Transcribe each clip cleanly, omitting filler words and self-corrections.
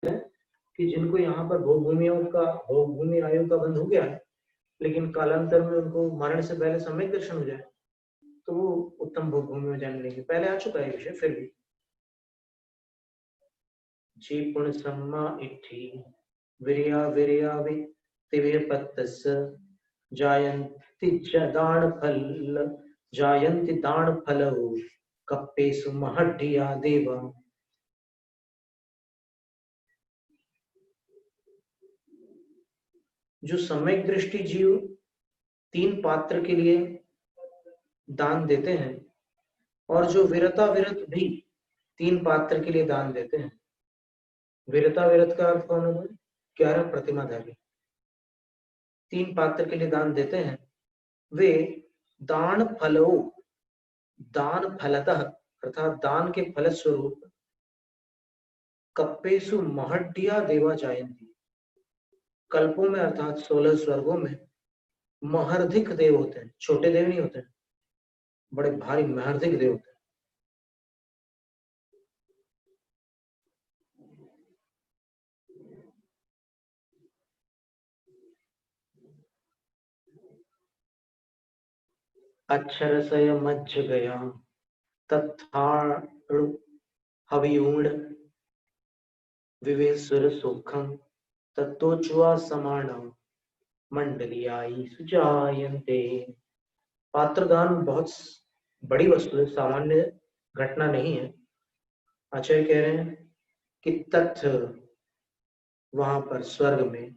कि जिनको यहाँ पर भोगभूमि आयु का बंध हो गया है, लेकिन कालांतर में उनको मरण से पहले सम्यक दर्शन हो जाए तो वो उत्तम भोगभूमि में जाने लेंगे। पहले आ चुका है विषय, फिर भी जी पुण्य सम्मा इट्ठी विरिया विरियावि तिविर पत्तस जायन्ति दान फल जायन्ति दान फलौ कप्पेषु महड्ढिया देवा। जो सम्यक दृष्टि जीव 3 पात्र के लिए दान देते हैं और जो विरता विरत भी 3 पात्र के लिए दान देते हैं। विरता विरत का अर्थ कौन है? 11 प्रतिमाधारी 3 पात्र के लिए दान देते हैं। वे दान फलो दान फलतः अर्थात दान के फलस्वरूप कप्पेषु महड्ढिया देवा जायन्ति कल्पों में अर्थात 16 स्वर्गों में महर्धिक देव होते हैं। छोटे देव नहीं होते, बड़े भारी महर्धिक देव होते हैं। अक्षरसय मज्ज गया तत्थाणु हवियूण विवेशुर सुखम तत्तोच्वा समानम मंडलियाई सुजायन्ते। पात्रदान बहुत बड़ी वस्तु है, सामान्य घटना नहीं है। आचार्य कह रहे हैं कि तथ वहां पर स्वर्ग में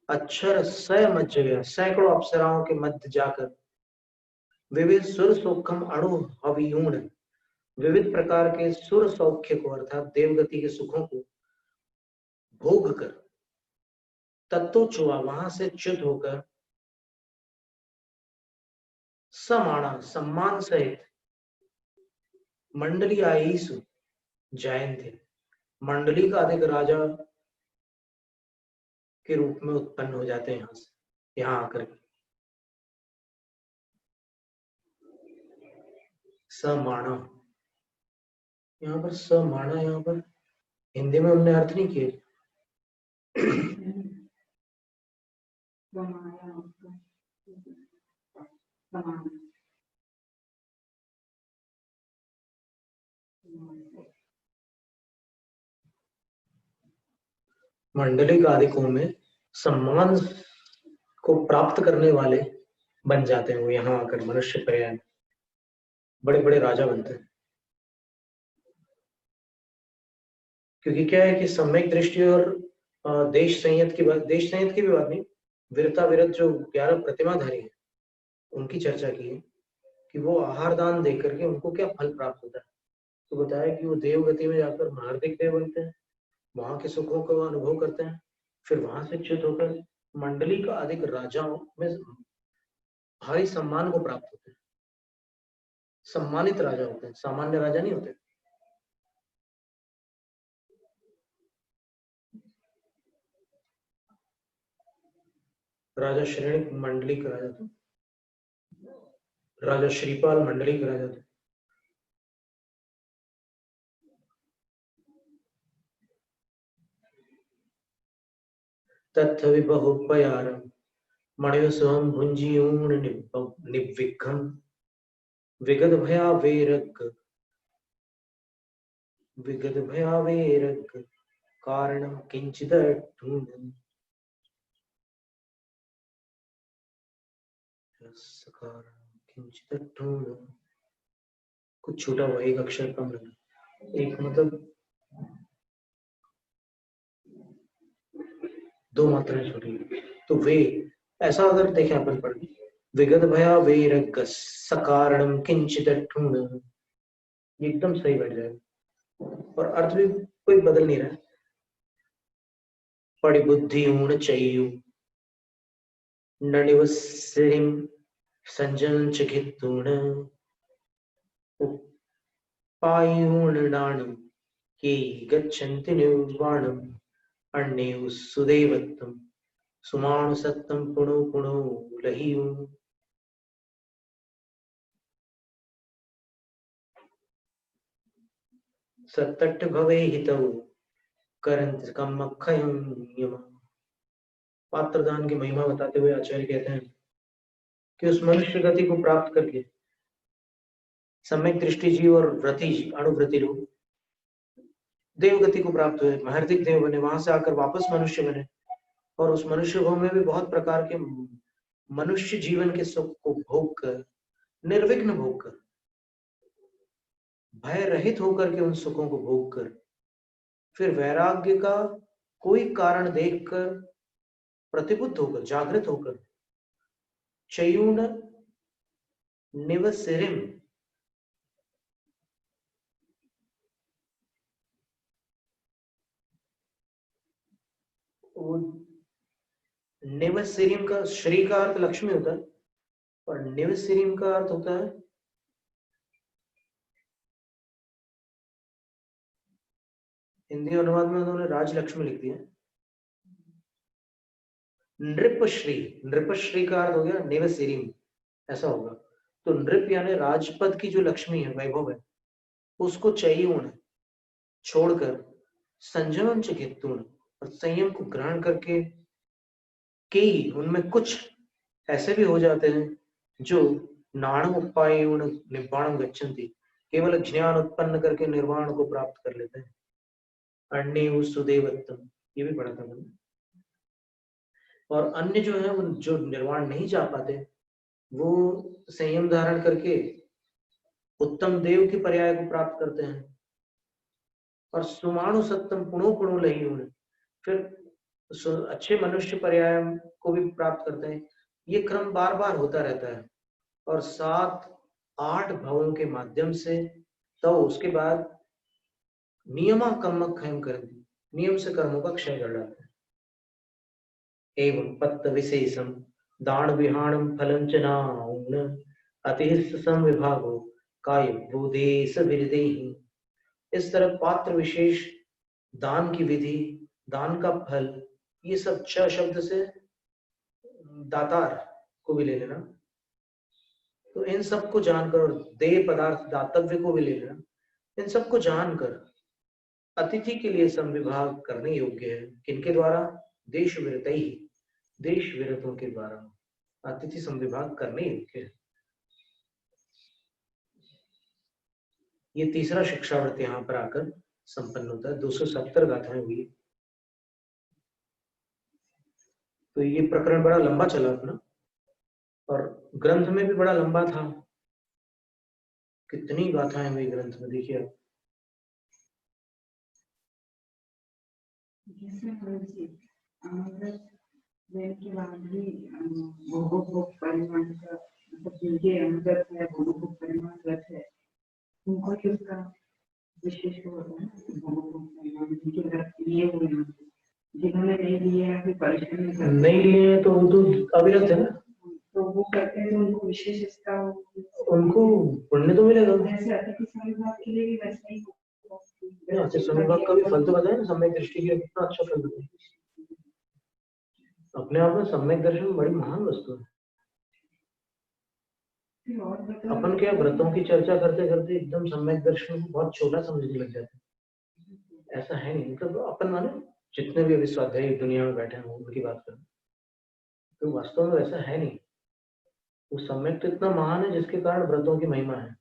अक्षर सय मच गया सैकड़ों अप्सराओं के मध्य जाकर विविध सुर सौख्यम अणु हवियूण विविध प्रकार के सुर सौख्य को अर्थात देवगति के सुखों को भोग कर तत्व चुआ वहां से च्युत होकर समाणा सम्मान सहित मंडली आईसु जयंती मंडली का अधिक राजा के रूप में उत्पन्न हो जाते हैं यहाँ से यहाँ आकर समाणा। यहाँ पर समाणा यहाँ पर हिंदी में हमने अर्थ नहीं किए। मंडलिक आदिकों में सम्मान को प्राप्त करने वाले बन जाते हैं वो यहाँ आकर मनुष्य पर्याय बड़े बड़े राजा बनते हैं। क्योंकि क्या है कि सम्यक दृष्टि और देश संयत की भी बात नहीं, विरता विरत जो 11 प्रतिमाधारी है उनकी चर्चा की है कि वो आहार दान दे करके उनको क्या फल प्राप्त होता है। तो बताया कि वो देवगति में जाकर महार्दिक देव बनते हैं, वहां के सुखों का अनुभव करते हैं, फिर वहां से च्युत होकर मंडली का अधिक राजाओं में भारी सम्मान को प्राप्त होते हैं। सम्मानित राजा होते हैं, सामान्य राजा नहीं होते। राजा श्रेणी मंडली का राजा था, राजा श्रीपाल मंडली का राजा था। तत्थ विबहु पयारम मणियो स्वम भुंजीयूण निविघ्न विगत भयावेरग कारणम किंचित कुछ छूटा हुआ एक अक्षर कम लगा, एक मतलब 2 मात्राएं छूटी। तो वे ऐसा अगर देखें अपन पढ़ विगत भया वेरग सकारणम किंचित ये एकदम सही बैठ जाएगा और अर्थ भी कोई बदल नहीं रहा। पड़ी बुद्धि ऊण चयु ननिवसिम संजन चकितूण उपायूण नाणम की गच्छन्ति निर्वाणम अन्यु सुदेवत्तम सुमानु सत्तम पुणो पुणो लहियु। सत्तट्ठ भवे हितौ करंत कमक्षयं नियम। पात्रदान की महिमा बताते हुए आचार्य कहते हैं कि उस मनुष्य गति को प्राप्त करके सम्यक दृष्टि जीव और व्रति अणुव्रति लोग देव गति को प्राप्त हुए, महर्दिक देव बने, वहां से आकर वापस मनुष्य बने और उस मनुष्य भोग में भी बहुत प्रकार के मनुष्य जीवन के सुख को भोग कर, निर्विघ्न भोग कर, भय रहित होकर के उन सुखों को भोग कर, फिर वैराग्य का कोई कारण देखकर प्रतिबुद्ध होकर, जागृत होकर, चयून निवसिरिम, निवसिरिम का श्री का अर्थ लक्ष्मी होता है और निवसिरिम का अर्थ होता है हिंदी अनुवाद में उन्होंने राजलक्ष्मी लिख दिया। नृपश्री, नृपश्री का अर्थ हो गया निवसिरिम, ऐसा होगा। तो नृप यानी राजपद की जो लक्ष्मी है, वैभव है, उसको चयून छोड़कर संयमम चिकित्तून और संयम को ग्रहण करके कई उनमें कुछ ऐसे भी हो जाते हैं जो नाणम उपायन निर्वाणम गच्छन्ति, केवल ज्ञान उत्पन्न करके निर्वाण को प्राप्त कर लेते हैं। अन्य सुदेवत्तम, ये भी पढ़ा था मैंने। और अन्य जो है वो जो निर्वाण नहीं जा पाते, वो संयम धारण करके उत्तम देव की पर्याय को प्राप्त करते हैं। और सुमाणु सत्तम पुणो पुणो लही उन्हें, फिर अच्छे मनुष्य पर्याय को भी प्राप्त करते हैं। ये क्रम बार बार होता रहता है और 7-8 भावों के माध्यम से, तो उसके बाद नियमा कर्म क्षय कर, नियम से कर्मों का क्षय कर डालते हैं। एवं पत्त विशेषम दान विहाणम फलम च नाउन अतिरिक्त संविभागो काय बोधेश विरदेहि। इस तरह पात्र विशेष, दान की विधि, दान का फल, ये सब च शब्द से दातार को भी ले लेना। तो इन सब को जानकर, और देय पदार्थ दातव्य को भी ले लेना, इन सब को जानकर अतिथि के लिए संविभाग करने योग्य है। किनके द्वारा? देश विरत ही, देश विरतों के द्वारा अतिथि संविभाग करने योग्य है। ये तीसरा शिक्षावर्त यहाँ पर आकर संपन्न होता है। 270 गाथाएं हुई। तो ये प्रकरण बड़ा लंबा चला अपना, और ग्रंथ में भी बड़ा लंबा था। कितनी गाथाएं हुई ग्रंथ में, देखिए आप। के बाद भी भोग परिमाण का, मतलब जिनके अंदर है भोग परिमाण व्रत है, उनको ही उसका विशेष होता है। भोग परिमाण जिनके व्रत लिए हुए हैं, जिन्होंने नहीं लिए हैं, अभी परिश्रम नहीं लिए हैं, तो वो तो अविरत है ना, तो वो करते हैं, तो उनको विशेष इसका, उनको पुण्य तो मिलेगा। वैसे अतिथि संविभाग के लिए भी वैसे ही अतिथि संविभाग का भी फल तो बताया ना, सम्यक दृष्टि के कितना अच्छा फल बताया। अपने आप में सम्यक दर्शन बड़ी महान वस्तु है। अपन क्या व्रतों की चर्चा करते करते एकदम सम्यक दर्शन को बहुत छोटा समझने लग जाते हैं। ऐसा है नहीं, मतलब अपन माने जितने भी अभी स्वाध्यायी दुनिया में बैठे हैं उनकी बात करें, तो वास्तव में वैसा है नहीं। वो सम्यक तो इतना महान है जिसके कारण व्रतों की महिमा है।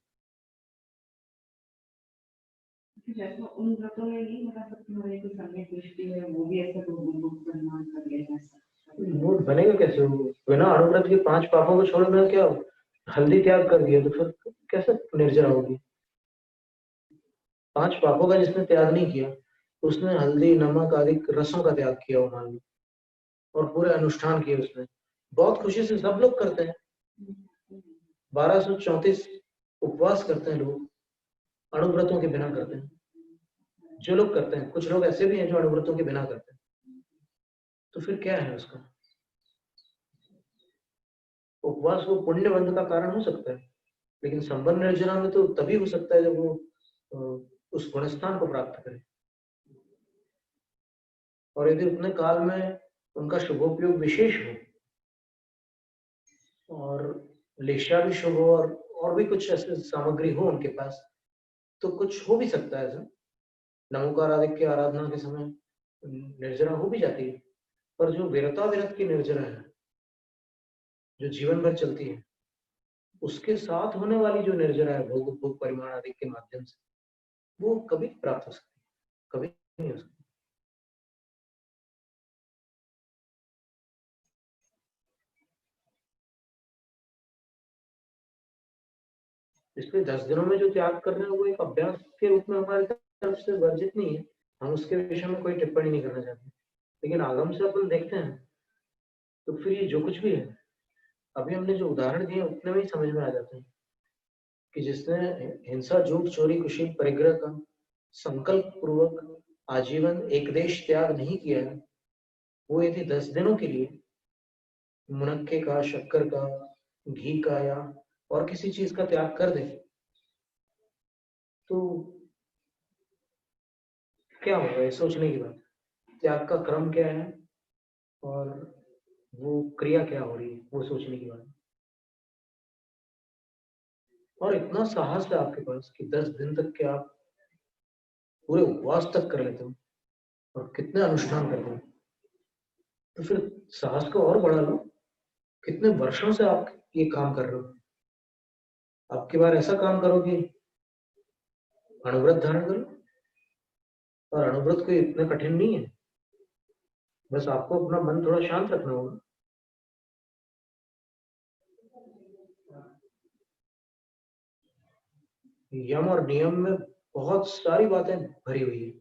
जैसा उन व्रतों में नहीं बता सकती हमारी कोई सम्यक दृष्टि है, वो भी ऐसा तो परिमाण कर लेगा। वो बनेगा कैसे? बिना अनुव्रत के 5 पापों को छोड़ना, क्या हल्दी त्याग कर दिया तो फिर कैसे निर्जरा होगी? 5 पापों का जिसने त्याग नहीं किया, उसने हल्दी नमक आदि रसों का त्याग किया मान लो, और पूरे अनुष्ठान किए उसने, बहुत खुशी से सब लोग करते हैं। 1234 उपवास करते हैं लोग, अणुव्रतों के बिना करते हैं। जो लोग करते हैं, कुछ लोग ऐसे भी हैं जो अणुव्रतों के बिना करते हैं। तो फिर क्या है उसका? उपवास वो पुण्य बंध का कारण हो सकता है, लेकिन संबंध निर्जरा में तो तभी हो सकता है जब वो उस गुणस्थान को प्राप्त करे, और यदि उतने काल में उनका शुभोपयोग विशेष हो और लेशा भी शुभ हो और भी कुछ ऐसे सामग्री हो उनके पास, तो कुछ हो भी सकता है ऐसा। नमोकार आदि की आराधना के समय निर्जरा हो भी जाती है, पर जो वीरता विरत की निर्जरा है, जो जीवन भर चलती है, उसके साथ होने वाली जो निर्जरा है भोग उपभोग परिमाण आदि के माध्यम से, वो कभी प्राप्त हो सकती है, कभी नहीं हो सकती। इसलिए 10 दिनों में जो त्याग कर रहे हैं वो एक अभ्यास के रूप में हमारी तरफ से वर्जित नहीं है। हम उसके विषय में कोई टिप्पणी नहीं करना चाहते, लेकिन आगम से अपन देखते हैं तो फिर ये जो कुछ भी है, अभी हमने जो उदाहरण दिए उतने में ही समझ में आ जाते हैं कि जिसने हिंसा झूठ चोरी कुशील परिग्रह का संकल्प पूर्वक आजीवन एक देश त्याग नहीं किया है, वो यदि 10 दिनों के लिए मुनक्के का, शक्कर का, घी का या और किसी चीज का त्याग कर दे तो क्या होगा, ये सोचने की बात है। त्याग का क्रम क्या है और वो क्रिया क्या हो रही है, वो सोचने की बात है। और इतना साहस है आपके पास कि 10 दिन तक के आप पूरे उपवास तक कर लेते हो और कितने अनुष्ठान करते हो, तो फिर साहस को और बढ़ा लो। कितने वर्षों से आप ये काम कर रहे हो, आपकी बार ऐसा काम करो कि अणुव्रत धारण करो। और अणुव्रत कोई इतना कठिन नहीं है, बस आपको अपना मन थोड़ा शांत रखना होगा। यम और नियम में बहुत सारी बातें भरी हुई है।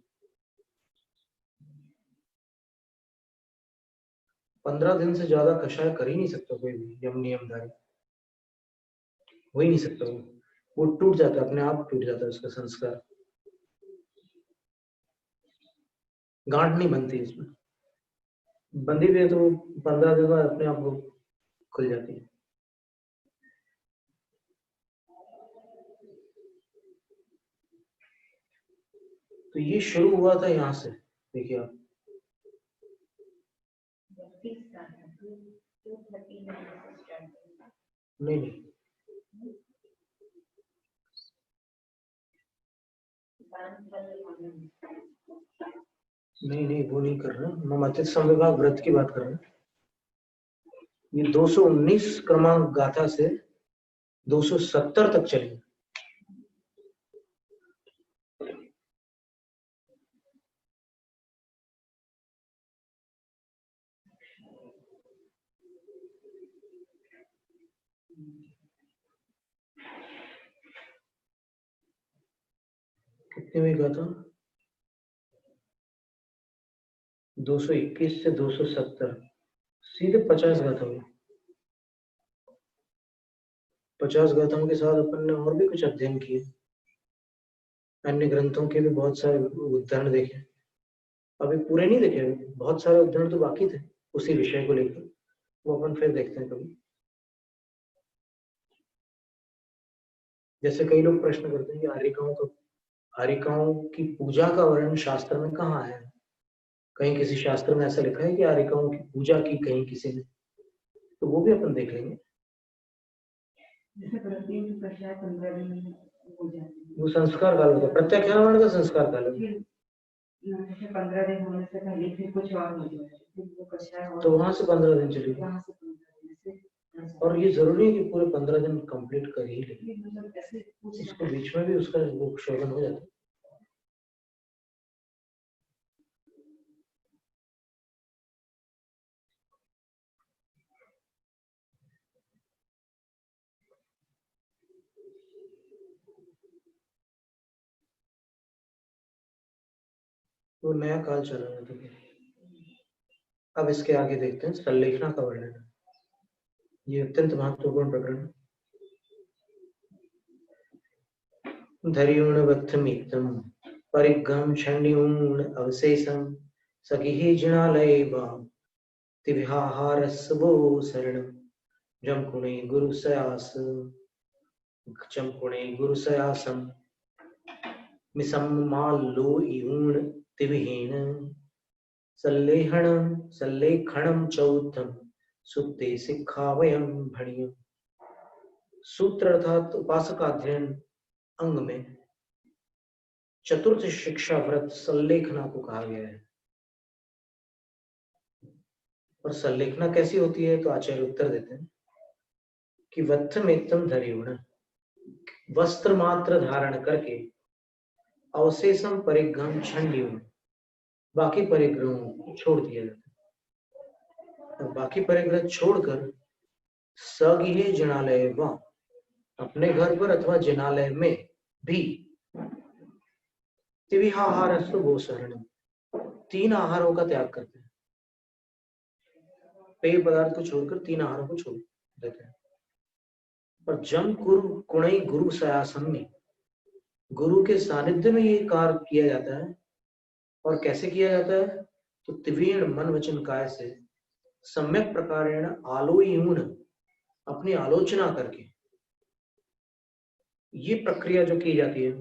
15 दिन से ज्यादा कषाय कर ही नहीं सकता कोई भी यम नियमधारी, हो ही नहीं सकता। वो टूट जाता है, अपने आप टूट जाता है उसका संस्कार, गांठ नहीं बनती इसमें। बंधी भी है तो 15 दिन बाद अपने आप वो खुल जाती है। तो ये शुरू हुआ था यहाँ से, देखिए आप। नहीं नहीं नहीं नहीं, वो नहीं कर रहे, मैं मतित संविभाग व्रत की बात कर रहा हूँ। ये 219 क्रमांक गाथा से 270 तक चली। कितनी हुई गाथा? 221 से 270, सीधे 50 गाथा हुई। 50 गाथाओं के साथ अपन ने और भी कुछ अध्ययन किए, अन्य ग्रंथों के भी बहुत सारे उदाहरण देखे। अभी पूरे नहीं देखे, बहुत सारे उदाहरण तो बाकी थे उसी विषय को लेकर, वो अपन फिर देखते हैं कभी। जैसे कई लोग प्रश्न करते हैं कि आर्यिकाओं की पूजा का वर्णन शास्त्र में कहाँ है? कहीं किसी शास्त्र में ऐसा लिखा है कि आर्यिकाओं की पूजा की कहीं किसी ने? तो वो भी अपन देख लेंगे। वो संस्कार काल होता है, प्रत्याख्यान का संस्कार काल है। 15 दिन होने से पहले फिर कुछ और हो जाए तो वहां से 15 दिन चली गई। और ये जरूरी है कि पूरे 15 दिन कंप्लीट कर ही ले, इसको बीच में भी उसका वो शोधन हो जाता है। वो नया काल चल रहा था। अब इसके आगे देखते हैं संलेखना का वर्णन। ये अत्यंत महत्वपूर्ण प्रकरण। धर्यूणवत्थमित्तं परिघं छण्ड्यूण अवशेषं सखिः जिनालयेवा तिविहाहारस्वो शरणं जमकुणे गुरुसयासं मिसम्माल्लोयूण तिविहीन सल्लेखणं चौथम सुप्ते सिखावयं भणिय। सूत्र अर्थात उपासकाध्ययन अंग में चतुर्थ शिक्षा व्रत संलेखना को कहा गया है। और संलेखना कैसी होती है, तो आचार्य उत्तर देते हैं कि वत्थमेत्तम धरियुण, वस्त्र मात्र धारण करके अवशेषम परिग्रहम छंडियुण, बाकी परिग्रहों को छोड़ दिया जाता है। और बाकी परिग्रह छोड़कर सगृहे जिनालय व, अपने घर पर अथवा जिनालय में भी त्रिविहाहारस्तु गोसरणम, 3 आहारों का त्याग करते हैं। पेय पदार्थ को छोड़कर 3 आहारों को छोड़ देते हैं। और जम कुरु कुणई गुरु सयासन में, गुरु के सानिध्य में ये कार्य किया जाता है। और कैसे किया जाता है, तो त्रिवेण मन वचन काय से सम्यक प्रकारेण आलोयून, अपनी आलोचना करके ये प्रक्रिया जो की जाती है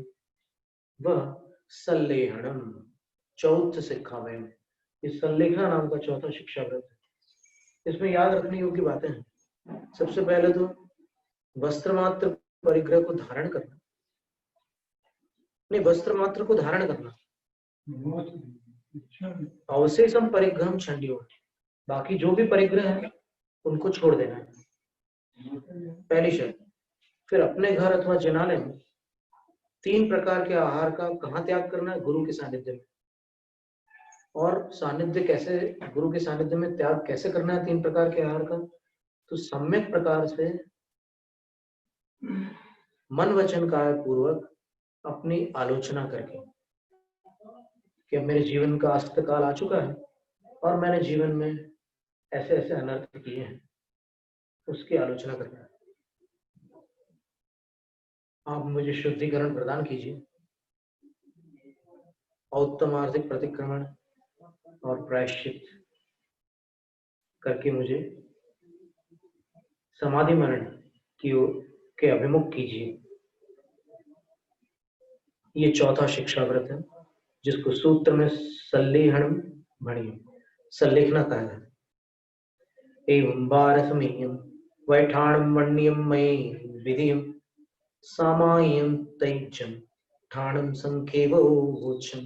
वह संलेहनम, चौथ शिक्षाव्रत। इस संलेखना नाम का चौथा शिक्षा व्रत है। इसमें याद रखने योग्य बातें हैं। सबसे पहले तो वस्त्र मात्र परिग्रह को धारण करना, नहीं वस्त्र मात्र को धारण करना, अवशेषम परिग्रहम छंडियो, बाकी जो भी परिग्रह है उनको छोड़ देना है, पहली शर्त। फिर अपने घर अथवा जिनालय में 3 प्रकार के आहार का कहाँ त्याग करना है, गुरु के सानिध्य में। और सानिध्य कैसे, गुरु के सानिध्य में त्याग कैसे करना है 3 प्रकार के आहार का, तो सम्यक प्रकार से मन वचन काय पूर्वक अपनी आलोचना करके कि अब मेरे जीवन का अस्त काल आ चुका है और मैंने जीवन में ऐसे ऐसे अनर्थ किए हैं, उसकी आलोचना करना है। आप मुझे शुद्धिकरण प्रदान कीजिए, उत्तम आर्थिक प्रतिक्रमण और प्रायश्चित करके मुझे समाधि मरण के अभिमुख कीजिए। ये चौथा शिक्षा व्रत है, जिसको सूत्र में संलेहन भणियम, संलेखना कहा है। एवं बारसमेयम वैठाणम वण्यम मयि विधियम सामायम तैजम ठाणम संखेवोचम।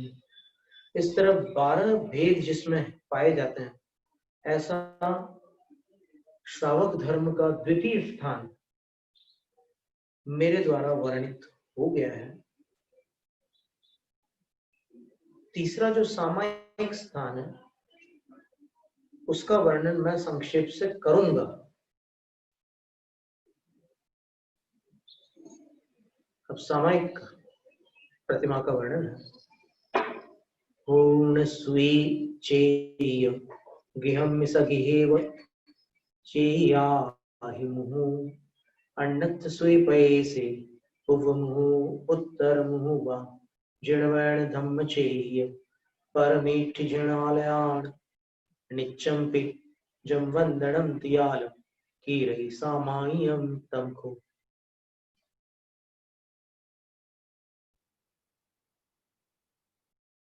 इस तरह 12 भेद जिसमें पाए जाते हैं, ऐसा श्रावक धर्म का द्वितीय स्थान मेरे द्वारा वर्णित हो गया है। तीसरा जो सामायिक स्थान है उसका वर्णन मैं संक्षेप से करूंगा। अब सामायिक प्रतिमा का वर्णन है। पूर्ण स्वी चेय गिहम सगिहेव चेयाहिमुहु अन्नत स्वी पैसे उपमुहु उत्तर मुहु वा जिणवैण धम्म चेय परमीठ जिणालयान निच्चम्पि जम वंदनम दियालम कीरहि सामायियम तमखो।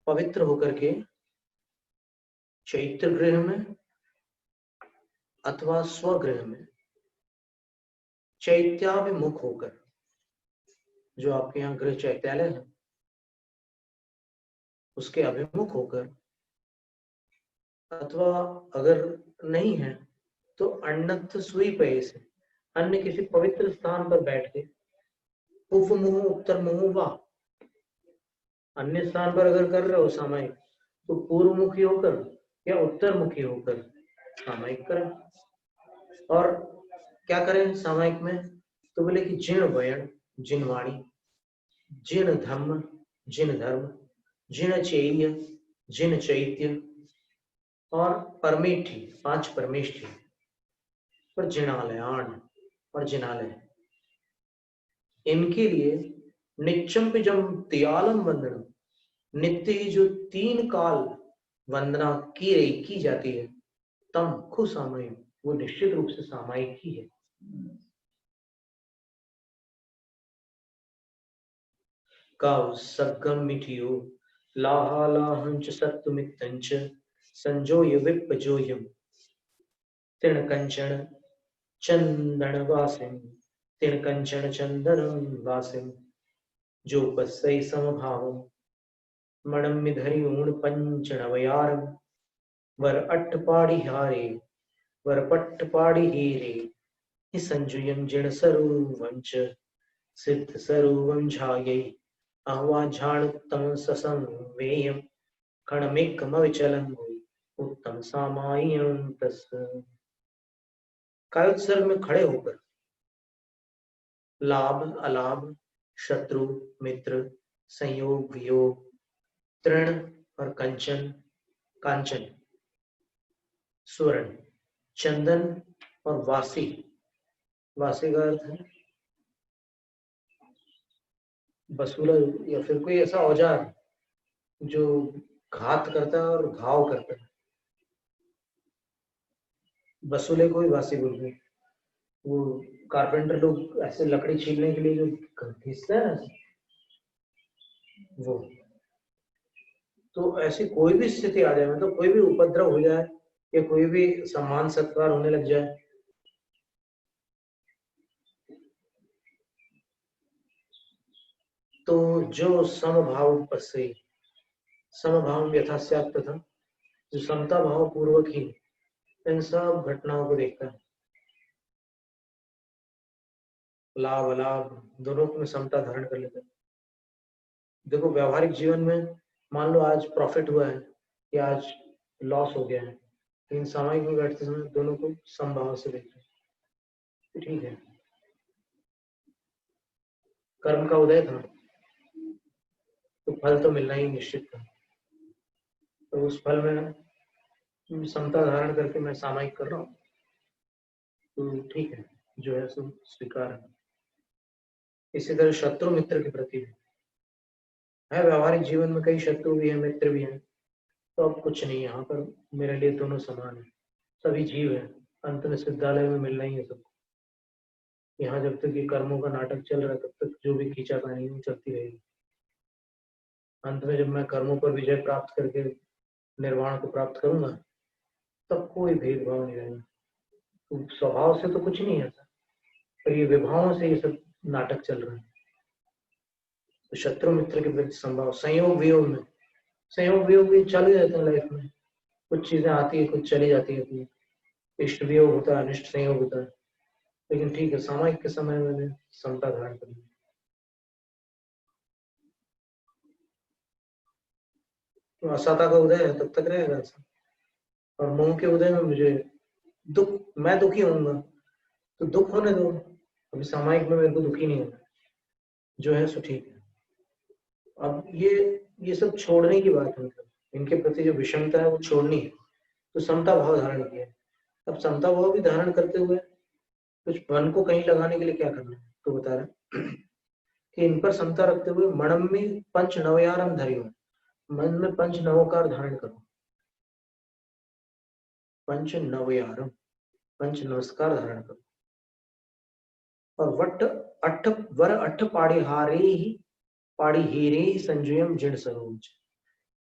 पवित्र होकर के चैत्र गृह में अथवा स्वगृह में चैत्याभिमुख होकर, जो आपके यहाँ गृह चैत्यालय है उसके अभिमुख होकर, अथवा अगर नहीं है तो अन्नथ स्वीपय से, अन्य किसी पवित्र स्थान पर बैठ के, उपमुह उत्तर मुहु वा, अन्य स्थान पर अगर कर रहे हो सामायिक तो पूर्व मुखी होकर या उत्तर मुखी होकर सामायिक करें। और क्या करें सामायिक में, तो बोले कि जिण वयण जिनवाणी, जिण धम्म जिन धर्म, जिण चेय जिन चैत्य, और परमेठी 5 परमेष्ठी, और जिनालयान और जिनालय, इनके लिए निच्चम्पिजम त्यालम वंदनम, नित्य ही जो 3 काल वंदना की जाती है, तम खु सामयिक, वो निश्चित रूप से सामायिक ही है। काव सगम मिठियो लाहा लाहंच सत्तुमित्तंच संजोय विप्पजोयम तिण कंचन चंदन वासिम तिण कंचन चंदनम वासिम जो पस्सै समभावम मणम धरि ऊण पंच नवयार, वर अट्ठ पाड़ी हारे, वर पट्ट पाड़ी हीरे, संजुयम जिण सरु वंच, सिद्ध सरुवम झाये, आह्वा झाणुत्तम ससं वेयम, खणमेकमविचलं उत्तम सामाय्यम तस्। कायोत्सर्ग में खड़े होकर लाभ अलाभ, शत्रु मित्र, संयोग वियोग, तृण और कंचन कांचन, स्वर्ण चंदन और वासी, वासी का अर्थ है बसूला या फिर कोई ऐसा औजार जो घात करता है और घाव करता है। बसूले को ही वासी बोलते हैं। वो कारपेंटर लोग ऐसे लकड़ी छीलने के लिए जो घिसते हैं ना, वो। तो ऐसी कोई भी स्थिति आ जाए, मतलब कोई भी उपद्रव हो जाए या कोई भी सम्मान सत्कार होने लग जाए, तो जो समभाव पश्य, समभाव यथा स्यात् तथा, जो समता भाव पूर्वक ही इन सब घटनाओं को देखता है, लाभ अलाभ दोनों में समता धारण कर लेता है। देखो व्यावहारिक जीवन में मान लो आज प्रॉफिट हुआ है या आज लॉस हो गया है, लेकिन सामायिक में बैठते समय दोनों को समभाव से देखते हैं, ठीक है। कर्म का उदय था तो फल तो मिलना ही निश्चित था, तो उस फल में समता धारण करके मैं सामायिक कर रहा हूँ, तो ठीक है, जो है सो स्वीकार है। इसी तरह शत्रु मित्र के प्रति है, व्यावहारिक जीवन में कई शत्रु भी है मित्र भी है, तो अब कुछ नहीं, यहाँ पर मेरे लिए दोनों समान है, सभी जीव है, अंत में विद्यालय में मिलना ही है सबको। यहाँ जब तक ये कर्मों का नाटक चल रहा है तब तक जो भी खींचातानी है चलती रहेगी। अंत में जब मैं कर्मों पर विजय प्राप्त करके निर्वाण को प्राप्त करूंगा तब कोई भेदभाव नहीं रहेगा। तो स्वभाव से तो कुछ नहीं है, पर ये विभावों से ये सब नाटक चल रहा है। तो शत्रु मित्र के प्रति संभाव, संयोग वियोग में, संयोग वियोग भी चल जाते हैं लाइफ में, कुछ चीजें आती है कुछ चली जाती है, इष्ट वियोग होता है अनिष्ट संयोग होता है, लेकिन ठीक है सामायिक के समय मैंने समता धारण कर ली। तो असता का उदय है तब तक रहेगा ऐसा, और मोह के उदय में मुझे दुख, मैं दुखी होऊंगा तो दुख होने दो, अभी सामायिक में मेरे को दुखी नहीं होना, जो है सो ठीक है। अब ये सब छोड़ने की बात है, मतलब इनके प्रति जो विषमता है वो छोड़नी है, तो समता भाव धारण किया है। अब समता भाव भी धारण करते हुए कुछ मन को कहीं लगाने के लिए क्या करना है, तो बता रहे कि इन पर समता रखते हुए मणम में पंच नवयारम धरियो, मन में पंच नवकार धारण करो, पंच नवयारम पंच नमस्कार धारण करो, और वट अट्ठ वर अट्ठ पाड़ी हीरे ही संजयम जिण सरोज,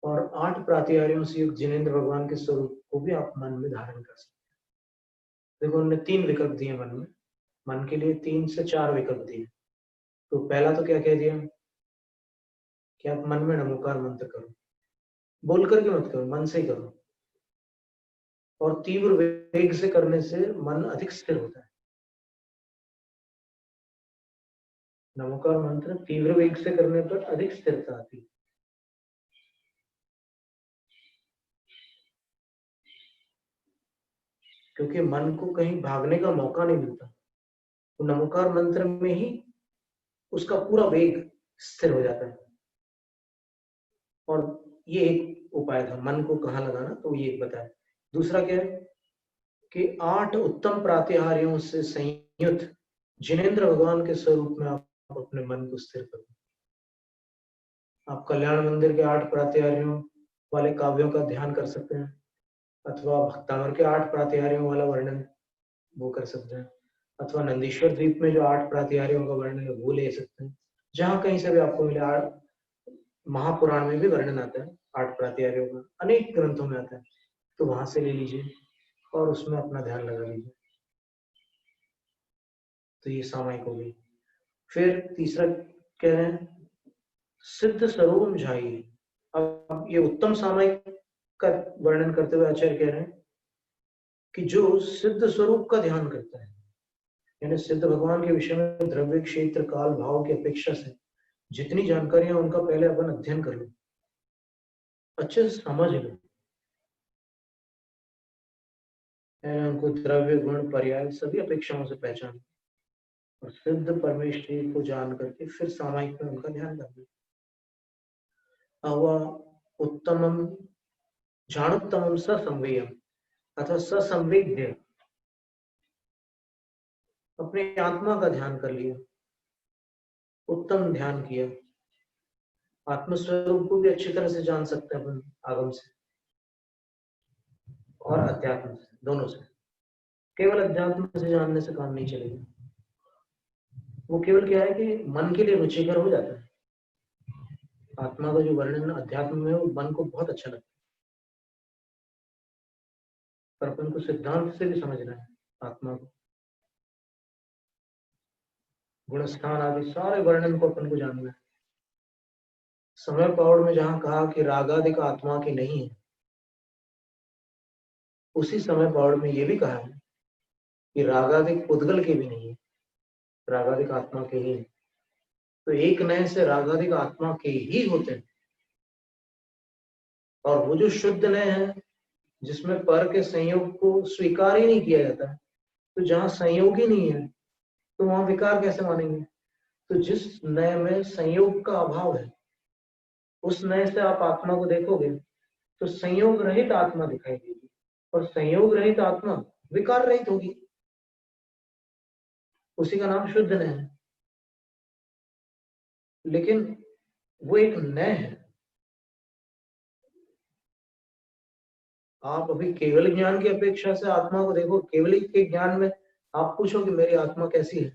और 8 प्रातिहार्यों से युक्त जिनेन्द्र भगवान के स्वरूप को भी आप मन में धारण कर सकते हैं। देखो उन्होंने 3 विकल्प दिए मन में, मन के लिए 3 से 4 विकल्प दिए। तो पहला तो क्या कह दिया कि आप मन में नमोकार मंत्र करो, बोल करके मत करो, मन से ही करो, और तीव्र वेग से करने से मन अधिक स्थिर होता है। नमोकार मंत्र तीव्र वेग से करने पर अधिक स्थिरता आती है। क्योंकि मन को कहीं भागने का मौका नहीं मिलता, तो नमोकार मंत्र में ही उसका पूरा वेग स्थिर हो जाता है। और ये एक उपाय था मन को कहाँ लगाना, तो ये एक बताया। दूसरा क्या है कि 8 उत्तम प्रातिहार्यों से संयुक्त जिनेन्द्र भगवान के स्वरूप में आप अपने मन को स्थिर करो। आप कल्याण मंदिर के 8 प्रातिहार्यों वाले काव्यों का ध्यान कर सकते हैं, अथवा भक्तामर के 8 प्रातिहार्यों वाला वर्णन वो कर सकते हैं, अथवा नंदीश्वर द्वीप में जो 8 प्रातिहार्यों का वर्णन है वो ले सकते हैं। जहां कहीं से भी आपको मिले, महापुराण में भी वर्णन आता है 8 प्रातिहार्यों का, अनेक ग्रंथों में आता है, तो वहां से ले लीजिए और उसमें अपना ध्यान लगा लीजिए। तो ये सामायिक हो गई। फिर तीसरा कह रहे हैं सिद्ध स्वरूप झाई, अब ये उत्तम सामयिक का वर्णन करते हुए आचार्य कह रहे हैं कि जो सिद्ध स्वरूप का ध्यान करता है, यानी सिद्ध भगवान के विषय में द्रव्य, क्षेत्र, काल, भाव की अपेक्षा से जितनी जानकारियां उनका पहले अपन अध्ययन कर लो, अच्छे से समझ लो, उनको द्रव्य, गुण, पर्याय सभी अपेक्षाओं से पहचान और सिद्ध परमेश्वर को जान करके फिर सामायिक में उनका ध्यान करना। अवा उत्तमम जानुत्तमम ससंवेयम अथवा ससंवेद्य, अपने आत्मा का ध्यान कर लिया, उत्तम ध्यान किया, आत्मस्वरूप को भी अच्छी तरह से जान सकते हैं अपन आगम से और अध्यात्म से, दोनों से। केवल अध्यात्म से जानने से काम नहीं चलेगा, वो केवल क्या है कि मन के लिए रुचिकर हो जाता है। आत्मा का जो वर्णन अध्यात्म में है वो मन को बहुत अच्छा लगता है, पर अपन को सिद्धांत से भी समझना है आत्मा को, गुणस्थान आदि सारे वर्णन को अपन को जानना है। समय पौड़ में जहां कहा कि रागादिक आत्मा की नहीं है, उसी समय पौड़ में ये भी कहा है कि रागादिक पुद्गल के भी नहीं है, रागादिक आत्मा के ही है। तो एक नए से रागादिक आत्मा के ही होते हैं, और वो जो शुद्ध नए है जिसमें पर के संयोग को स्वीकार ही नहीं किया जाता है, तो जहां संयोग ही नहीं है तो वहां विकार कैसे मानेंगे? तो जिस नए में संयोग का अभाव है, उस नए से आप आत्मा को देखोगे तो संयोग रहित आत्मा दिखाई देगी, और संयोग रहित आत्मा विकार रहित होगी, उसी का नाम शुद्ध नए है। लेकिन वो एक नए है। आप अभी केवल ज्ञान की अपेक्षा से आत्मा को देखो, केवल के ज्ञान में आप पूछो कि मेरी आत्मा कैसी है,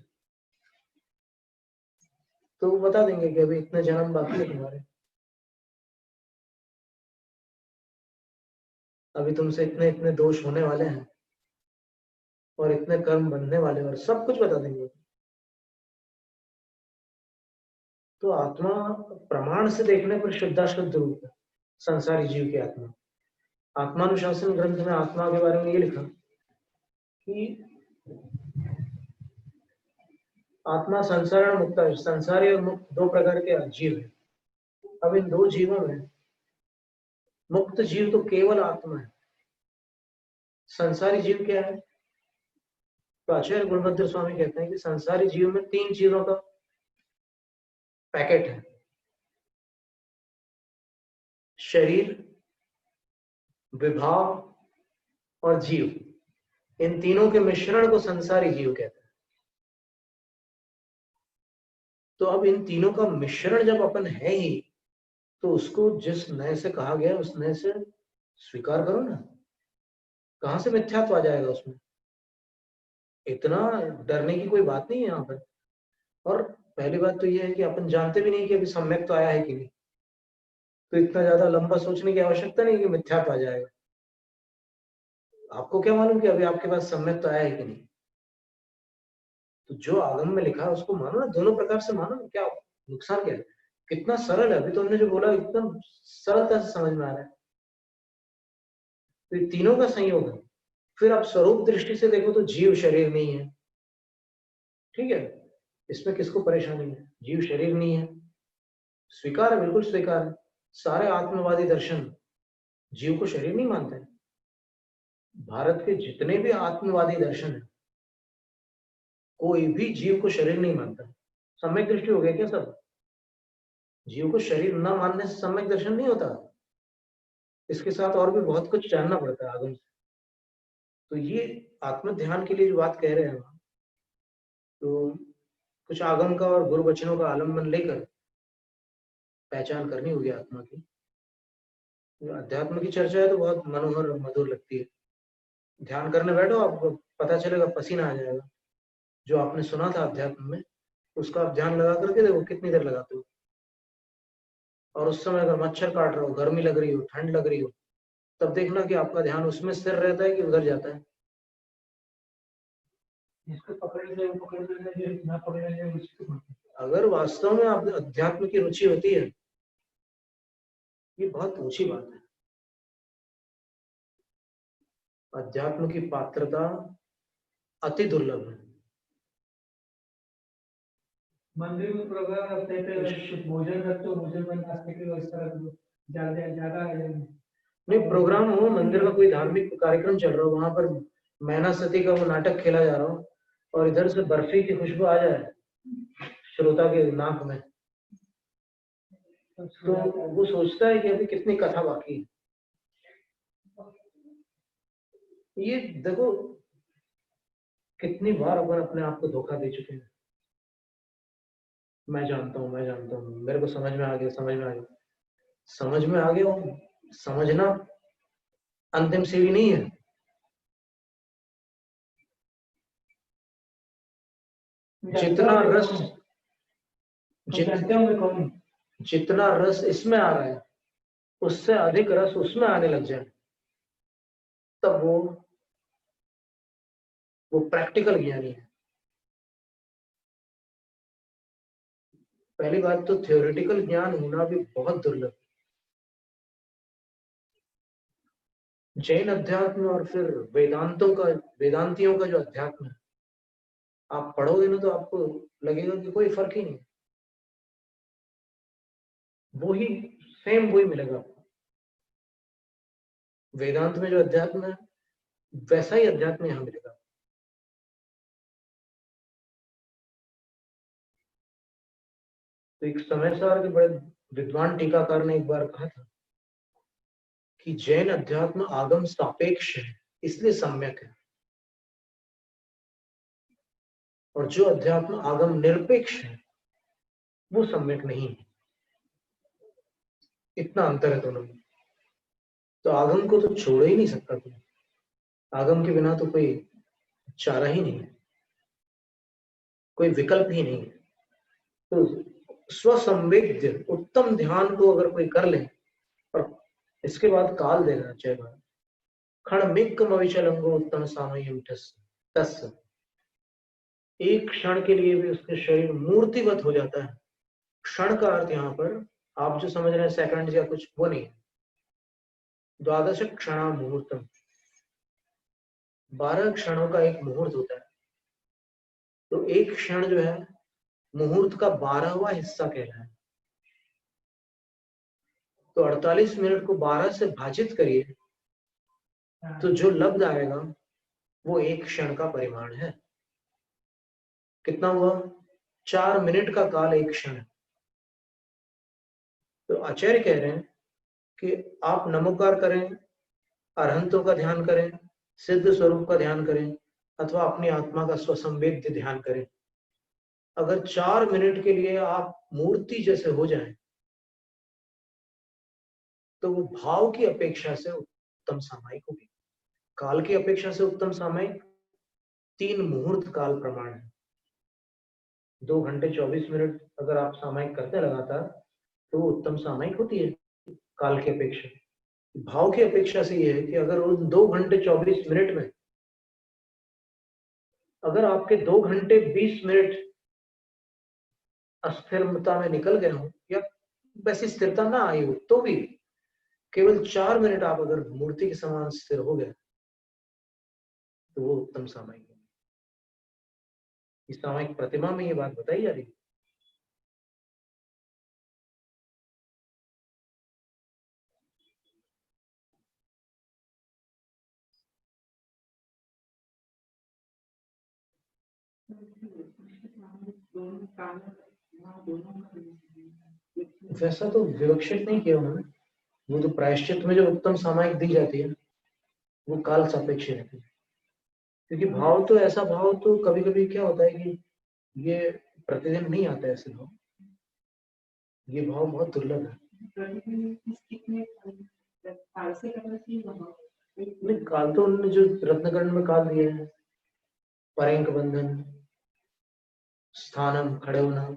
तो वो बता देंगे कि अभी इतने जन्म बाकी है तुम्हारे, अभी तुमसे इतने इतने दोष होने वाले हैं और इतने कर्म बनने वाले हैं, और सब कुछ बता देंगे। तो आत्मा प्रमाण से देखने पर शुद्धाशुद्ध रूप है, संसारी जीव की आत्मा। आत्मानुशासन ग्रंथ में आत्मा के बारे में ये लिखा कि आत्मा संसार और मुक्त है। संसारी और मुक्त दो प्रकार के जीव है। अब इन दो जीवों में मुक्त जीव तो केवल आत्मा है, संसारी जीव क्या है? तो आचार्य गुणभद्र स्वामी कहते हैं कि संसारी जीव में तीन चीजों का पैकेट है, शरीर, विभाव और जीव। इन तीनों के मिश्रण को संसारी जीव कहते हैं। तो अब इन तीनों का मिश्रण जब अपन है ही, तो उसको जिस नए से कहा गया उस नए से स्वीकार करो ना। कहां से मिथ्यात्व आ जाएगा उसमें? इतना डरने की कोई बात नहीं है यहाँ पर। और पहली बात तो यह है कि अपन जानते भी नहीं कि अभी सम्यक तो आया है कि नहीं, तो इतना ज्यादा लंबा सोचने की आवश्यकता नहीं कि मिथ्यात्व आ जाएगा। आपको क्या मालूम कि अभी आपके पास सम्यक तो आया है कि नहीं? तो जो आगम में लिखा है उसको मानो ना, दोनों प्रकार से मानो ना, क्या नुकसान क्या है? कितना सरल है, अभी तो हमने जो बोला एकदम सरलता से समझ में आ रहा है। तो ये तीनों का संयोग है। फिर आप स्वरूप दृष्टि से देखो तो जीव शरीर नहीं है, ठीक है, इसमें किसको परेशानी है? जीव शरीर नहीं है, स्वीकार है, बिल्कुल स्वीकार है। सारे आत्मवादी दर्शन जीव को शरीर नहीं मानते हैं। भारत के जितने भी आत्मवादी दर्शन है, कोई भी जीव को शरीर नहीं मानता। सम्यक दृष्टि हो गया क्या सब? जीव को शरीर न मानने से सम्यक दर्शन नहीं होता। इसके साथ और भी बहुत कुछ जानना पड़ता है आगम से। तो ये आत्म ध्यान के लिए जो बात कह रहे हैं, तो कुछ आगम का और गुरु वचनों का आलम्बन लेकर पहचान करनी होगी आत्मा की। अध्यात्म की चर्चा है तो बहुत मनोहर और मधुर लगती है। ध्यान करने बैठो, आपको पता चलेगा, पसीना आ जाएगा। जो आपने सुना था अध्यात्म में, उसका आप ध्यान लगा करके देखो कितनी देर लगाते हो। और उस समय अगर मच्छर काट रहा हो, गर्मी लग रही हो, ठंड लग रही हो, तब देखना कि आपका ध्यान उसमें स्थिर रहता है कि उधर जाता है। इसको पकड़ने अगर वास्तव में आप अध्यात्म की रुचि होती है ये बहुत ऊंची बात है। अध्यात्म की पात्रता अति दुर्लभ है। मंदिर में प्रोग्राम रखते थे, भोजन रखते हो, भोजन में नाश्ते की व्यवस्था रख दो, ज्यादा नहीं, प्रोग्राम हो, मंदिर का कोई धार्मिक कार्यक्रम चल रहा हो, वहां पर मैना सती का वो नाटक खेला जा रहा हो और इधर से बर्फी की खुशबू आ जाए श्रोता के नाक में, तो वो सोचता है कि अभी कितनी कथा बाकी है। ये देखो कितनी बार अपन अपने आप को धोखा दे चुके हैं। मैं जानता हूँ, मेरे को समझ में आ गया, समझ में आ गया। समझना अंतिम सीढ़ी नहीं है। जितना रस इसमें आ रहा है उससे अधिक रस उसमें आने लग जाए, तब वो प्रैक्टिकल ज्ञानी है। पहली बात तो थ्योरेटिकल ज्ञान होना भी बहुत दुर्लभ। जैन अध्यात्म और फिर वेदांतियों का जो अध्यात्म है, आप पढ़ोगे ना तो आपको लगेगा कि कोई फर्क ही नहीं, वही सेम वही मिलेगा आपको। वेदांत में जो अध्यात्म है वैसा ही अध्यात्म यहाँ मिलेगा। तो एक समय सार के बड़े विद्वान टीकाकार ने एक बार कहा था कि जैन अध्यात्म आगम सापेक्ष है, इसलिए सम्यक है, और जो अध्यात्म आगम निरपेक्ष है वो सम्यक नहीं है। इतना अंतर है दोनों में। तो आगम को तो छोड़ ही नहीं सकता कोई, आगम के बिना तो कोई चारा ही नहीं है, कोई विकल्प ही नहीं है। तो स्वसंवेद्य उत्तम ध्यान को अगर कोई कर ले और इसके बाद काल देना चाहिए, क्षणमिक्कम अविचलंगो उत्तम सामय्यम तस्य, एक क्षण के लिए भी उसके शरीर मूर्तिवत हो जाता है। क्षण का अर्थ यहाँ पर आप जो समझ रहे हैं सेकंड या कुछ, वो नहीं है। द्वादश क्षण मुहूर्तम, 12 क्षणों का एक मुहूर्त होता है। तो एक क्षण जो है मुहूर्त का 12वां हिस्सा कहलाता है। तो 48 मिनट को 12 से भाजित करिए तो जो लब्ध आएगा वो एक क्षण का परिमाण है। कितना हुआ? 4 मिनट का काल एक क्षण है। तो आचार्य कह रहे हैं कि आप नमोकार करें, अरहंतों का ध्यान करें, सिद्ध स्वरूप का ध्यान करें, अथवा अपनी आत्मा का स्वसंवेद्य ध्यान करें, अगर 4 मिनट के लिए आप मूर्ति जैसे हो जाएं तो वो भाव की अपेक्षा से उत्तम सामायिक होगी। काल की अपेक्षा से उत्तम सामायिक 3 मुहूर्त काल प्रमाण है। 2 घंटे 24 मिनट अगर आप सामायिक करते लगातार तो वो उत्तम सामायिक होती है काल की अपेक्षा। भाव की अपेक्षा से ये है कि अगर उन 2 घंटे 24 मिनट में अगर आपके 2 घंटे 20 मिनट अस्थिरता में निकल गए हो या वैसी स्थिरता ना आई हो, तो भी केवल 4 मिनट आप अगर मूर्ति के समान स्थिर हो गए तो वो उत्तम सामायिक है। इस सामायिक प्रतिमा में ये बात बताई जा रही है। वैसा तो विवक्षित नहीं किया उन्होंने। वो तो प्रायश्चित में जो उत्तम सामायिक दी जाती है वो काल सापेक्ष रहती है, क्योंकि भाव तो ऐसा भाव तो कभी कभी क्या होता है कि ये प्रतिदिन नहीं आता है। ऐसे भाव, ये भाव बहुत दुर्लभ है। नहीं, काल तो उन्होंने जो रत्नकर्ण में काल दिए हैं, परेंक बंधन, स्थानम खड़े होना,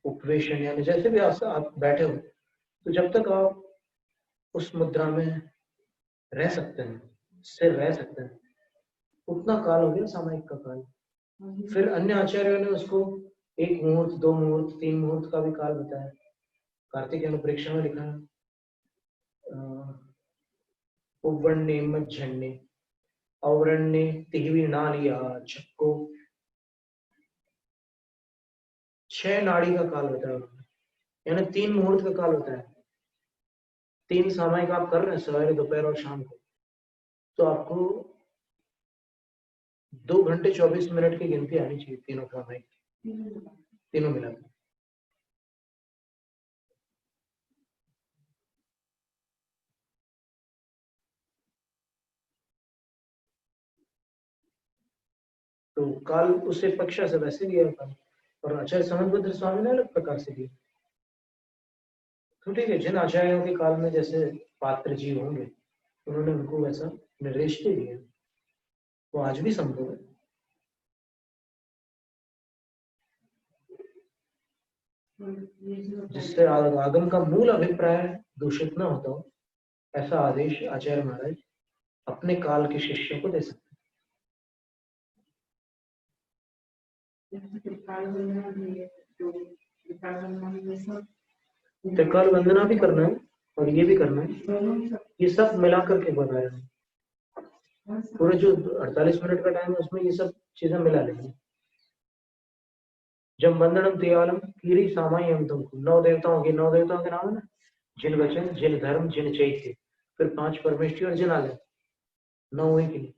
उपवेशन, यानी जैसे भी आप बैठे हो तो जब तक आप उस मुद्रा में रह सकते हैं, स्थिर रह सकते हैं, उतना काल हो गया सामायिक का काल। फिर अन्य आचार्यों ने उसको 1 मुहूर्त, 2 मुहूर्त, 3 मुहूर्त का भी काल बताया। कार्तिक अनुप्रेक्षा में लिखा है उवण्णे मज्जन्ने औरण्ये तिहवी नालिया छक्को 6 नाड़ी का काल होता है, यानी 3 मुहूर्त का काल होता है। 3 सामायिक आप कर रहे हैं सवेरे, दोपहर और शाम को, तो आपको 2 घंटे 24 मिनट की गिनती आनी चाहिए तीनों सामायिक, तीनों मिलाकर। तो काल उसे पक्षा से वैसे लिया था, और आचार्य समन्वय स्वामी ने अलग प्रकार से दिया। तो ठीक है, जिन आचार्यों के काल में जैसे पात्र जी होंगे उन्होंने उनको वैसा निर्देश दे दिया, वो आज भी संभव है। जिससे आगम का मूल अभिप्राय दूषित न होता हो, ऐसा आदेश आचार्य महाराज अपने काल के शिष्यों को दे सकते हैं। त्रिकाल वंदना भी करना है और ये भी करना है, ये सब मिलाकर के बता रहे हैं। पूरे जो 48 मिनट का टाइम है उसमें ये सब चीजें मिला लेंगे। जब वंदनम त्रियालम कीरी सामायम तुमको 9 देवताओं के नाम है ना, जिन वचन, जिन धर्म, जिन चैत्य, फिर 5 परमेश्वर, जिन आलय, 9 हुए कि नहीं।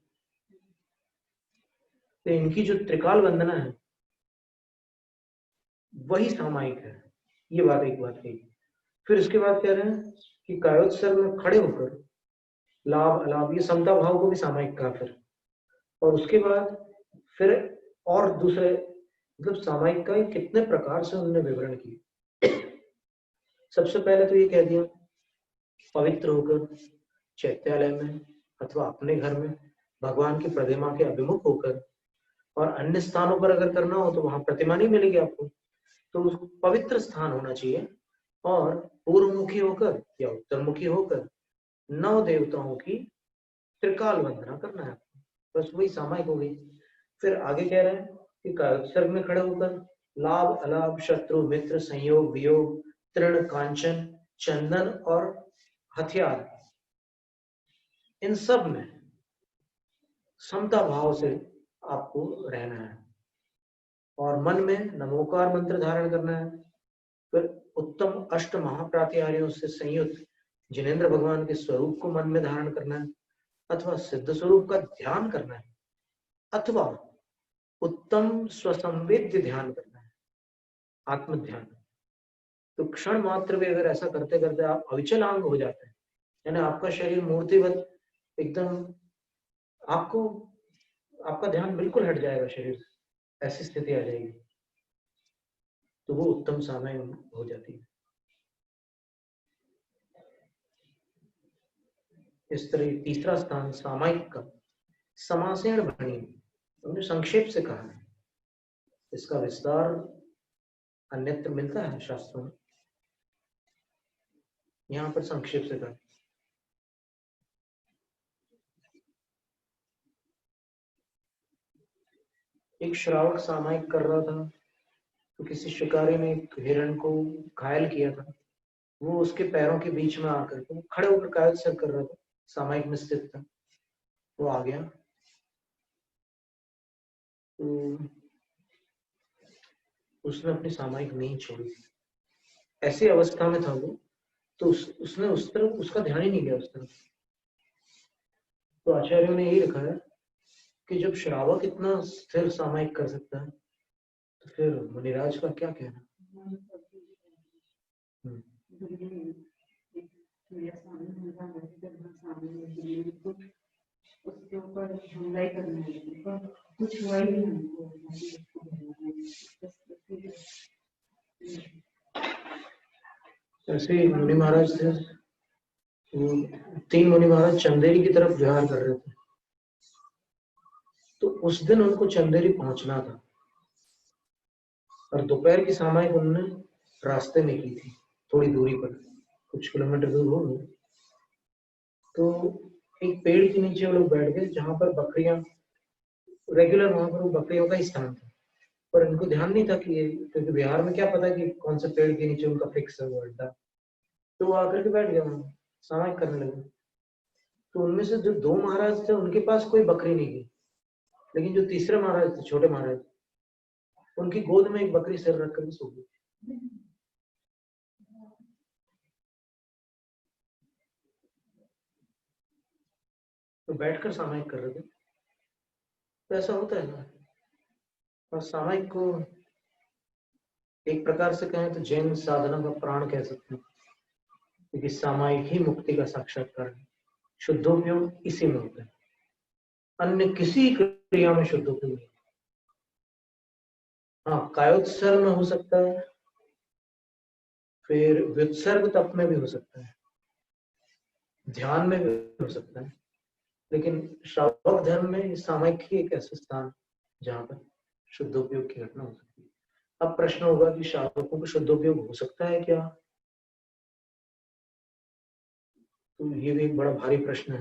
तो इनकी जो त्रिकाल वंदना है वही सामायिक है, ये बात एक बात कही। फिर इसके बाद कह रहे हैं कि कायोत्सर्ग में खड़े होकर लाभ अलाभ, ये समता भाव को भी सामायिक कहा फिर। और उसके बाद फिर और दूसरे, मतलब सामायिक का कितने प्रकार से उन्होंने विवरण किया। सबसे पहले तो ये कह दिया पवित्र होकर चैत्यालय में अथवा अपने घर में भगवान की प्रतिमा के अभिमुख होकर, और अन्य स्थानों पर अगर करना हो तो वहां प्रतिमा नहीं मिलेगी आपको, तो पवित्र स्थान होना चाहिए, और पूर्वमुखी होकर या उत्तरमुखी होकर 9 देवताओं की त्रिकाल वंदना करना है। बस वही सामायिक हो गई। फिर आगे कह रहे हैं कि कायोत्सर्ग में खड़े होकर लाभ अलाभ, शत्रु मित्र, संयोग वियोग, तृण कांचन, चंदन और हथियार, इन सब में समता भाव से आपको रहना है, और मन में नमोकार मंत्र धारण करना है। फिर उत्तम अष्ट महाप्रातिहार्यों से संयुक्त जिनेंद्र भगवान के स्वरूप को मन में धारण करना है, अथवा सिद्ध स्वरूप का ध्यान करना है, अथवा उत्तम स्वसंवेद्य ध्यान करना है, आत्म ध्यान। तो क्षण मात्र में अगर ऐसा करते करते आप अविचलांग हो जाते हैं, यानी आपका शरीर मूर्तिवत एकदम, आपको आपका ध्यान बिल्कुल हट जाएगा शरीर से, ऐसी स्थिति आ जाएगी, तो वो उत्तम सामय हो जाती है। इस तरह तीसरा स्थान सामायिक का समासेण भणी, उन्होंने संक्षेप से कहा है, इसका विस्तार अन्यत्र मिलता है शास्त्रों में, यहाँ पर संक्षेप से कहा। एक श्रावक सामायिक कर रहा था, तो किसी शिकारी ने एक हिरण को घायल किया था, वो उसके पैरों के बीच में आकर के खड़े होकर कायोत्सर्ग कर रहा था, सामायिक में स्थित था, वो आ गया, तो उसने अपनी सामायिक नहीं छोड़ी, ऐसी अवस्था में था वो, तो उसने उस तरफ उसका ध्यान ही नहीं गया उस तरफ। तो आचार्यों ने यही लिखा है कि जब श्रावक इतना स्थिर सामायिक कर सकता है, तो फिर मुनिराज का क्या कहना। उसके ऊपर हमला करना है, कुछ हुआ ही नहीं। ऐसे मुनि महाराज थे, 3 मुनि महाराज चंदेरी की तरफ विहार कर रहे थे, तो उस दिन उनको चंदेरी पहुंचना था, और दोपहर की सामायिक उन्होंने रास्ते में की थी, थोड़ी दूरी पर, कुछ किलोमीटर दूर हो गए। तो एक पेड़ के नीचे वो लोग बैठ गए, जहां पर बकरियां रेगुलर, वहां पर वो बकरियों का ही स्थान था, पर इनको ध्यान नहीं था कि ये, क्योंकि बिहार में क्या पता कि कौन से पेड़ के नीचे उनका फिक्स है वो अड्डा, तो वो आकर के बैठ गया वहां। सामायिक करने लगे। तो उनमें से जो 2 महाराज थे उनके पास कोई बकरी नहीं थी, लेकिन जो तीसरे महाराज थे, छोटे महाराज, उनकी गोद में एक बकरी सिर रख कर सो गई। तो बैठकर सामायिक कर रहे थे। तो ऐसा होता है ना। और सामायिक को एक प्रकार से कहें तो जैन साधना का प्राण कह सकते हैं, क्योंकि सामायिक ही मुक्ति का साक्षात्कार है। शुद्धोपयोग इसी में होता है, अन्य किसी क्रिया में शुद्धोपयोग नहीं। हाँ, कायोत्सर्ग में हो सकता है, फिर व्युत्सर्ग तप में भी हो सकता है, ध्यान में भी हो सकता है, लेकिन श्रावक धर्म में सामायिक ही एक ऐसा स्थान जहां पर शुद्धोपयोग की घटना हो सकती है। अब प्रश्न होगा कि श्रावकों को शुद्धोपयोग हो सकता है क्या? तो ये भी एक बड़ा भारी प्रश्न है,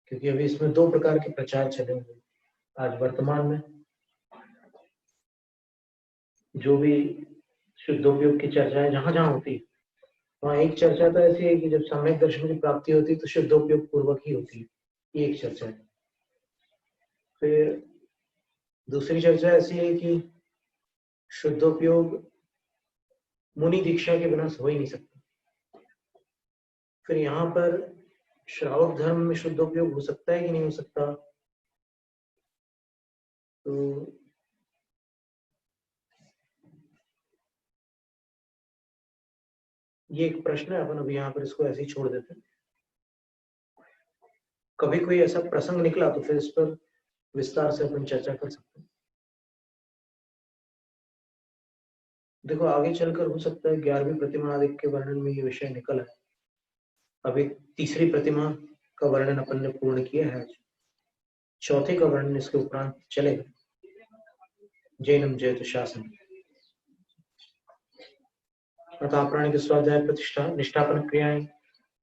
क्योंकि अभी इसमें 2 प्रकार के प्रचार चले हुए। आज वर्तमान में जो भी शुद्धोपयोग की चर्चाएं जहां जहां होती है, वहां एक चर्चा तो ऐसी है कि जब सम्यक दर्शन की प्राप्ति होती है तो शुद्धोपयोग पूर्वक ही होती है, ये एक चर्चा है। फिर दूसरी चर्चा ऐसी है कि शुद्धोपयोग मुनि दीक्षा के बिना हो ही नहीं सकता। फिर यहाँ पर श्रावक धर्म में शुद्धोपयोग हो सकता है कि नहीं हो सकता, तो ये एक प्रश्न है। अपन अभी यहाँ पर इसको ऐसे ही छोड़ देते हैं। कभी कोई ऐसा प्रसंग निकला तो फिर इस पर विस्तार से अपन चर्चा कर सकते हैं। देखो, आगे चलकर हो सकता है 11वीं प्रतिमा आदि के वर्णन में ये विषय निकल है। अभी तीसरी प्रतिमा का वर्णन अपन ने पूर्ण किया है, चौथे का वर्णन इसके उपरांत चलेगा। जैनम जयतु शासन। अतः प्राणी के स्वाध्याय प्रतिष्ठा निष्ठापन क्रियाएं